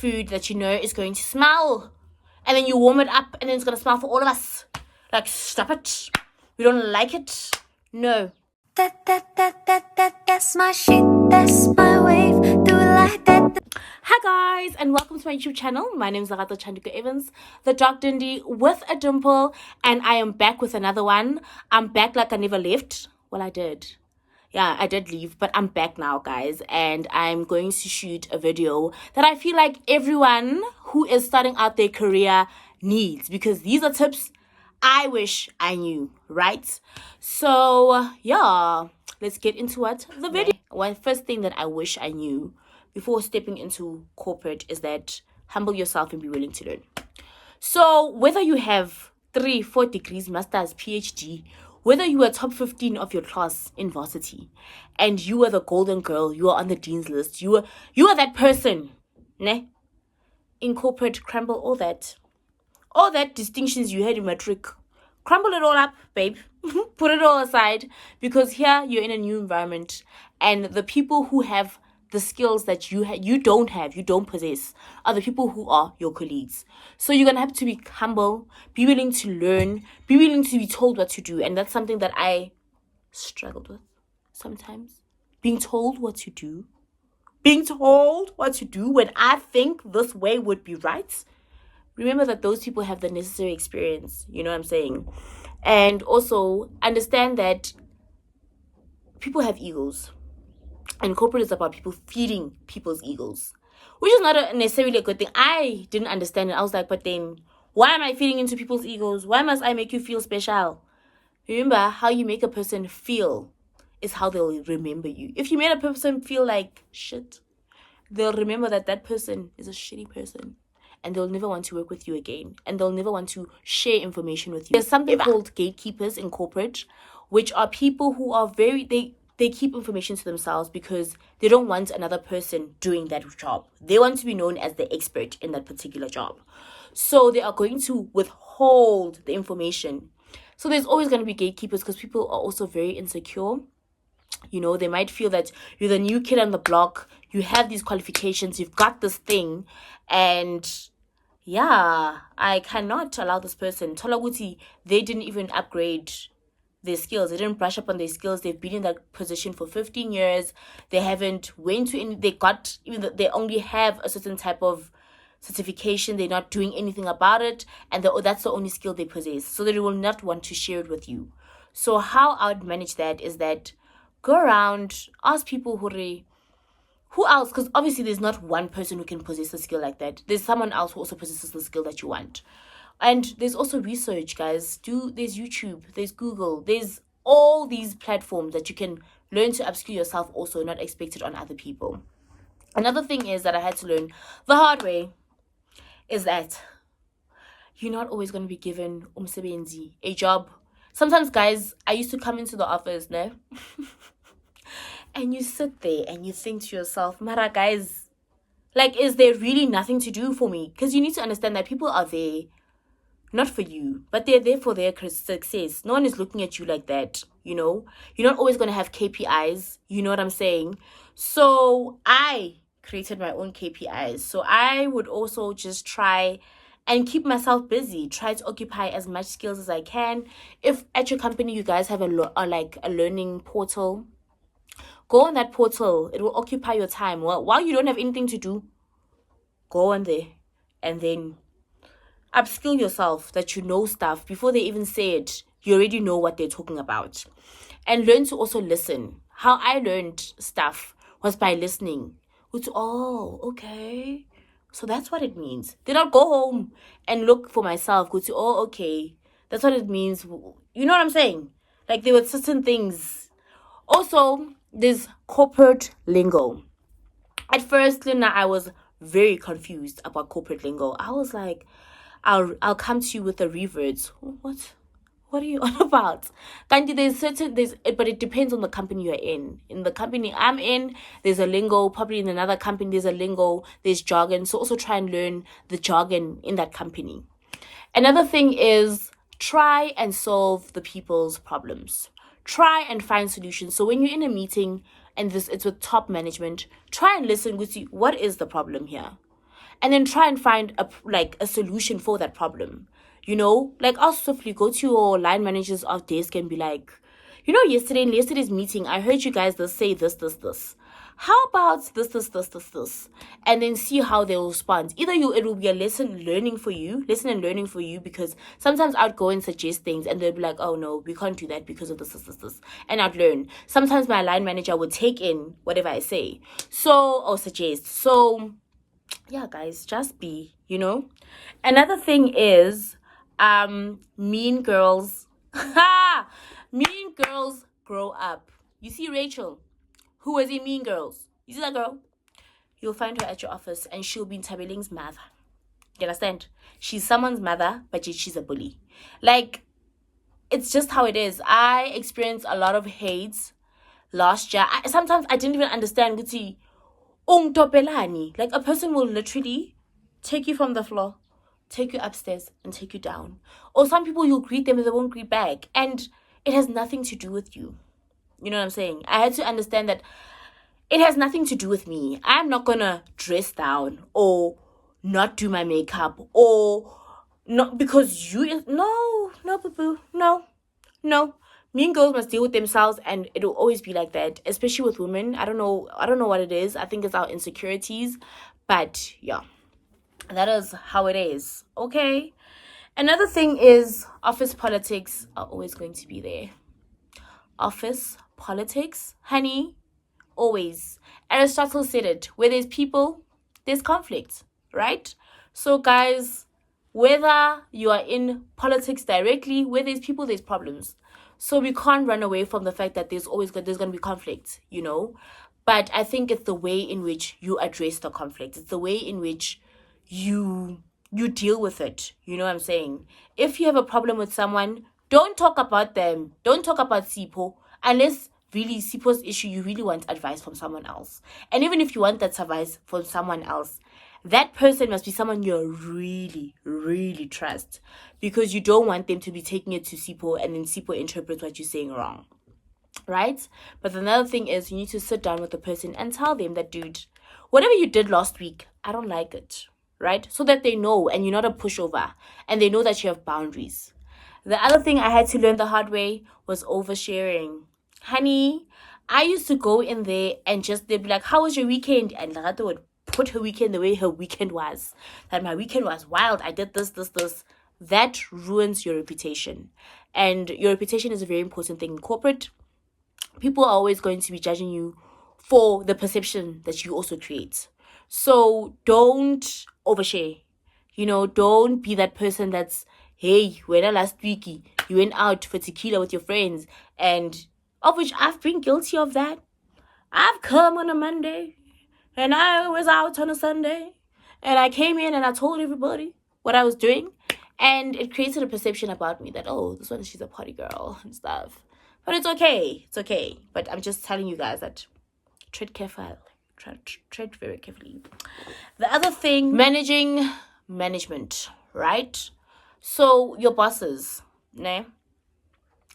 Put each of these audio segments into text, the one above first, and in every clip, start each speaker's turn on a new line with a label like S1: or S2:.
S1: food that you know is going to smell. And then you warm it up and then it's going to smell for all of us. Like, stop it. We don't like it. No.
S2: That's my shit, that's my wave, do it like that.
S1: Hi guys, and welcome to my YouTube channel. My name is Larato Chandika Evans, the Dog Dindy with a dimple, and I am back with another one. I'm back like I never left. Well, I did. Yeah, I did leave, but I'm back now, guys, and I'm going to shoot a video that I feel like everyone who is starting out their career needs, because these are tips I wish I knew, right? So, yeah, let's get into what the video. One first thing that I wish I knew before stepping into corporate is that humble yourself and be willing to learn. So, whether you have 3-4 degrees, masters, PhD, whether you are top 15 of your class in varsity, and you are the golden girl, you are on the dean's list, you are that person, ne? In corporate, crumble all that distinctions you had in matric, crumble it all up, babe. Put it all aside, because here you're in a new environment, and the people who have the skills that you don't possess are the people who are your colleagues. So you're gonna have to be humble, be willing to learn, be willing to be told what to do, and that's something that I struggled with sometimes. Being told what to do when I think this way would be right. Remember that those people have the necessary experience, you know what I'm saying? And also understand that people have egos. And corporate is about people feeding people's egos, which is not necessarily a good thing. I didn't understand it. I was like, but then why am I feeding into people's egos? Why must I make you feel special? Remember, how you make a person feel is how they'll remember you. If you made a person feel like shit, they'll remember that person is a shitty person. And they'll never want to work with you again. And they'll never want to share information with you. There's something called gatekeepers in corporate, which are people who are they keep information to themselves because they don't want another person doing that job. They want to be known as the expert in that particular job. So they are going to withhold the information. So there's always going to be gatekeepers because people are also very insecure. You know, they might feel that you're the new kid on the block. You have these qualifications. You've got this thing. And yeah, I cannot allow this person. Tolaguti, they didn't even upgrade their skills. They didn't brush up on their skills. They've been in that position for 15 years. They haven't went to any, they only have a certain type of certification. They're not doing anything about it. And that's the only skill they possess. So they will not want to share it with you. So how I would manage that is that go around, ask people who else, because obviously there's not one person who can possess a skill like that. There's someone else who also possesses the skill that you want. And there's also research, guys. There's YouTube, there's Google, there's all these platforms that you can learn to upskill yourself also, not expect it on other people. Another thing is that I had to learn the hard way is that you're not always going to be given umsebenzi, a job. Sometimes, guys, I used to come into the office, no? And you sit there and you think to yourself, Mara, guys, like, is there really nothing to do for me? Because you need to understand that people are there not for you, but they're there for their success. No one is looking at you like that, you know? You're not always going to have KPIs, you know what I'm saying? So I created my own KPIs. So I would also just try and keep myself busy, try to occupy as much skills as I can. If at your company you guys have a learning portal, go on that portal. It will occupy your time. Well, while you don't have anything to do, go on there and then upskill yourself that you know stuff. Before they even say it, you already know what they're talking about. And learn to also listen. How I learned stuff was by listening. Oh, okay. So that's what it means. Did not go home and look for myself. Go to, oh, okay. That's what it means. You know what I'm saying? Like, there were certain things. Also, there's corporate lingo. At first, Lina, I was very confused about corporate lingo. I was like, I'll come to you with the reverts. What are you on about? But it depends on the company you're in. In the company I'm in, there's a lingo. Probably in another company, there's a lingo. There's jargon. So also try and learn the jargon in that company. Another thing is try and solve the people's problems. Try and find solutions. So when you're in a meeting and it's with top management, try and listen. What is the problem here? and then try and find a solution for that problem. Like I'll swiftly go to your line managers of desk and be like, yesterday in yesterday's meeting, I heard you guys say this. How about this, and then see how they'll respond. Either it will be a lesson and learning for you, because sometimes I'd go and suggest things and they'll be like, oh no, we can't do that because of this, and I'd learn. Sometimes my line manager would take in whatever I say, or suggest. So yeah, guys, just be, Another thing is, mean girls. Mean girls grow up. You see Rachel, who was in Mean Girls. You see that girl? You'll find her at your office and she'll be Tabeling's mother. You understand? She's someone's mother, but yet she's a bully. Like, it's just how it is. I experienced a lot of hate last year. Sometimes I didn't even understand. Like, a person will literally take you from the floor, take you upstairs, and take you down. Or some people, you'll greet them and they won't greet back. And it has nothing to do with you. You know what I'm saying? I had to understand that it has nothing to do with me. I'm not gonna dress down or not do my makeup or not because no, boo-boo, no. Mean girls must deal with themselves, and it'll always be like that, especially with women. I don't know what it is. I think it's our insecurities, but yeah, that is how it is. Okay. Another thing is office politics are always going to be there. Office politics, honey, always. Aristotle said it. Where there's people, there's conflict, right? So guys, whether you are in politics directly, where there's people, there's problems. So we can't run away from the fact that there's going to be conflict, But I think it's the way in which you address the conflict. It's the way in which you deal with it. You know what I'm saying? If you have a problem with someone, don't talk about them. Don't talk about Sipo unless really Sipo's issue, you really want advice from someone else. And even if you want that advice from someone else, that person must be someone you really, really trust, because you don't want them to be taking it to Sipo and then Sipo interprets what you're saying wrong. Right? But another thing is you need to sit down with the person and tell them that, dude, whatever you did last week, I don't like it. Right? So that they know and you're not a pushover and they know that you have boundaries. The other thing I had to learn the hard way was oversharing. Honey, I used to go in there and they'd be like, how was your weekend? And Larato would put her weekend the way her weekend was. That my weekend was wild. I did this. That ruins your reputation. And your reputation is a very important thing in corporate. People are always going to be judging you for the perception that you also create. So don't overshare. Don't be that person that's, hey, when last week you went out for tequila with your friends, and of which I've been guilty of that. I've come on a Monday and I was out on a Sunday and I came in and I told everybody what I was doing, and it created a perception about me that, oh, this one, she's a party girl and stuff. But it's okay. But I'm just telling you guys that tread carefully. Tread very carefully. The other thing, management, right? So your bosses,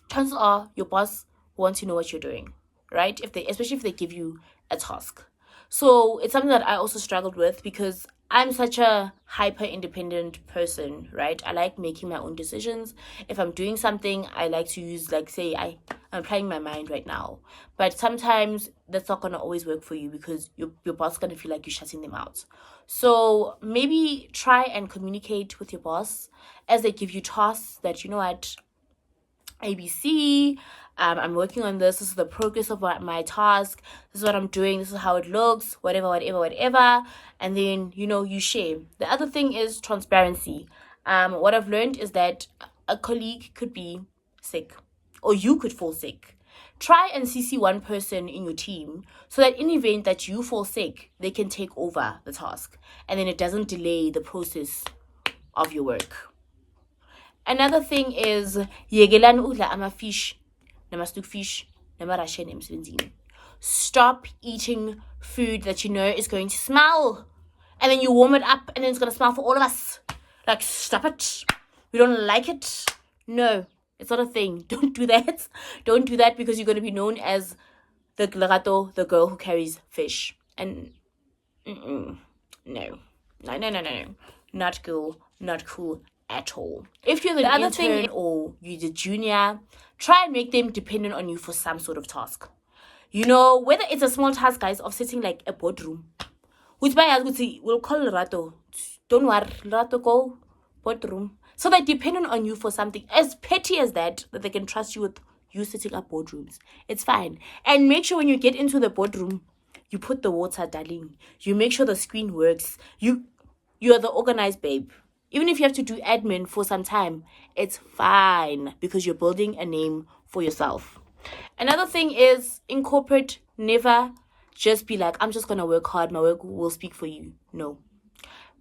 S1: chances are your boss wants to know what you're doing, right? Especially if they give you a task. So it's something that I also struggled with because I'm such a hyper independent person, right? I like making my own decisions. If I'm doing something, I like to use, say I'm applying my mind right now. But sometimes that's not gonna always work for you because your boss is gonna feel like you're shutting them out. So maybe try and communicate with your boss as they give you tasks that, you know what, ABC, I'm working on this is the progress of my task, this is what I'm doing, this is how it looks, whatever, and then you share. The other thing is transparency. What I've learned is that a colleague could be sick or you could fall sick. Try and CC one person in your team so that in the event that you fall sick, they can take over the task and then it doesn't delay the process of your work. Another thing is yegelani udla amafish, namastukfish, namarashen emsebenzini. Stop eating food that you know is going to smell, and then you warm it up, and then it's gonna smell for all of us. Like, stop it. We don't like it. No, it's not a thing. Don't do that. Don't do that because you're gonna be known as the girl who carries fish. And no. No, no, no, no, no. Not cool. Not cool at all. If you're the other intern or you're the junior, try and make them dependent on you for some sort of task. You know, whether it's a small task, guys, of sitting like a boardroom. Which by we'll call Rato. Don't worry, Rato, go boardroom. So they're dependent on you for something as petty as that they can trust you with you setting up boardrooms. It's fine. And make sure when you get into the boardroom, you put the water, darling. You make sure the screen works. You're the organized babe. Even if you have to do admin for some time, it's fine because you're building a name for yourself. Another thing is in corporate, never just be like, I'm just going to work hard. My work will speak for you. No.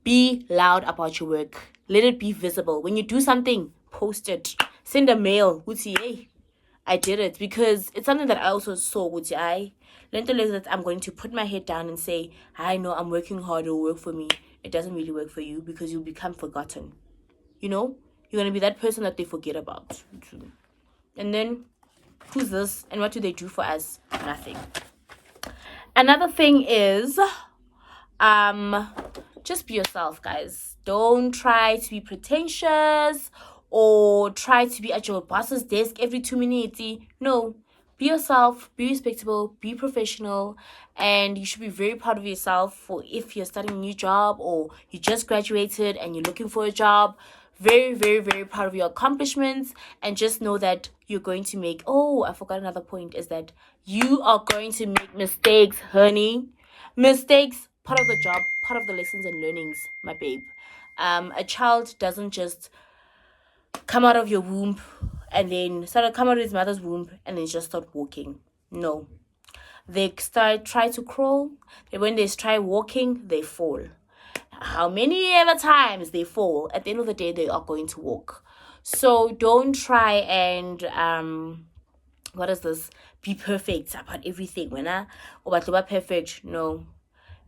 S1: Be loud about your work. Let it be visible. When you do something, post it. Send a mail. Hey, I did it. Because it's something that I also saw. I learned that I'm going to put my head down and say, I know I'm working hard. It'll work for me. It doesn't really work for you because you'll become forgotten. You know? You're going to be that person that they forget about. And then, who's this? And what do they do for us? Nothing. Another thing is, just be yourself, guys. Don't try to be pretentious or try to be at your boss's desk every 2 minutes. No, be yourself, be respectable, be professional, and you should be very proud of yourself for if you're starting a new job or you just graduated and you're looking for a job. Very, very, very proud of your accomplishments, and just know that you're going to make, I forgot another point, is that you are going to make mistakes, honey. Mistakes, part of the job, part of the lessons and learnings, my babe. A child doesn't just come out of your womb and then come out of his mother's womb and then just start walking. No. They try to crawl, and when they try walking, they fall. How many ever times they fall, at the end of the day, they are going to walk. So don't try and, what is this? Be perfect about everything. Or perfect. No.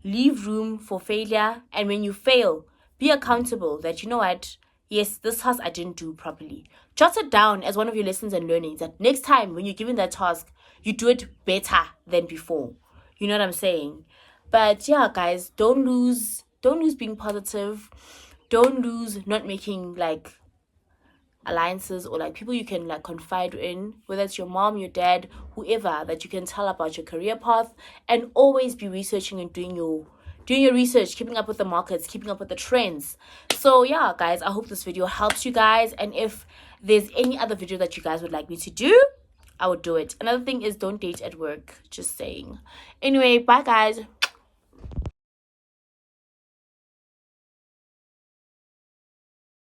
S1: Leave room for failure. And when you fail, be accountable that, you know what? Yes, this task I didn't do properly. Jot it down as one of your lessons and learnings that next time when you're given that task, you do it better than before. You know what I'm saying? But yeah, guys, don't lose being positive. Don't lose not making like alliances or like people you can like confide in, whether it's your mom, your dad, whoever that you can tell about your career path, and always be researching and doing your research, keeping up with the markets, keeping up with the trends. So yeah, guys, I hope this video helps you guys, and if there's any other video that you guys would like me to do, I would do it. Another thing is don't date at work, just saying. Anyway, bye guys.